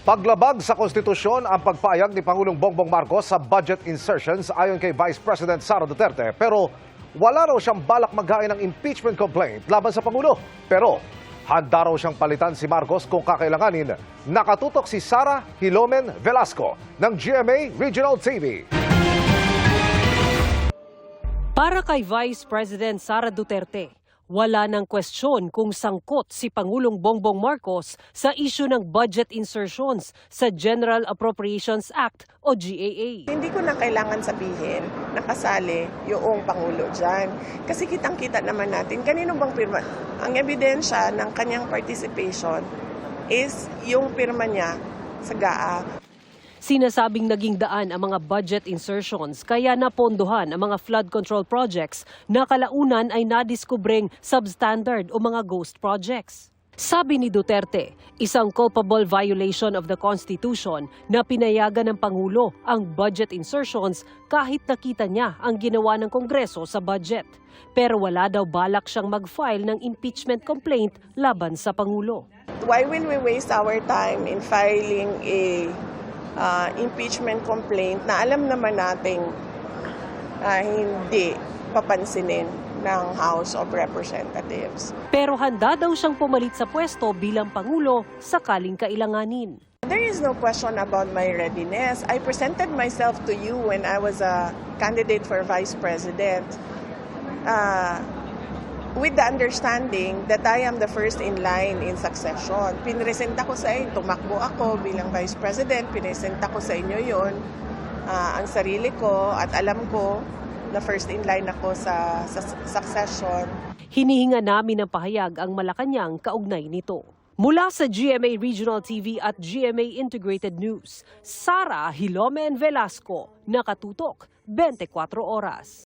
Paglabag sa konstitusyon ang pagpayag ni Pangulong Bongbong Marcos sa budget insertions ayon kay Vice President Sara Duterte. Pero wala raw siyang balak maghain ng impeachment complaint laban sa Pangulo. Pero handa raw siyang palitan si Marcos kung kakailanganin. Nakatutok si Sara Hilomen Velasco ng GMA Regional TV. Para kay Vice President Sara Duterte, wala nang kwestiyon kung sangkot si Pangulong Bongbong Marcos sa isyu ng budget insertions sa General Appropriations Act o GAA. Hindi ko na kailangan sabihin na kasali yung Pangulo dyan. Kasi kitang-kita naman natin, kanino bang pirma? Ang ebidensya ng kanyang participation is yung pirma niya sa GAA. Sinasabing naging daan ang mga budget insertions kaya napondohan ang mga flood control projects na kalaunan ay nadiskubreng substandard o mga ghost projects. Sabi ni Duterte, isang culpable violation of the Constitution na pinayagan ng Pangulo ang budget insertions kahit nakita niya ang ginawa ng Kongreso sa budget. Pero wala daw balak siyang mag-file ng impeachment complaint laban sa Pangulo. Why will we waste our time in filing a impeachment complaint na alam naman nating hindi papansinin ng House of Representatives? Pero handa daw siyang pumalit sa pwesto bilang Pangulo sakaling kailanganin. There is no question about my readiness. I presented myself to you when I was a candidate for Vice President with the understanding that I am the first in line in succession. Pinresenta ko sa inyo, tumakbo ako bilang Vice President, pinresenta ko sa inyo yon ang sarili ko at alam ko na first in line ako sa succession. Hinihinga namin ng pahayag ang Malacanang kaugnay nito. Mula sa GMA Regional TV at GMA Integrated News, Sara Hilomen Velasco, nakatutok 24 oras.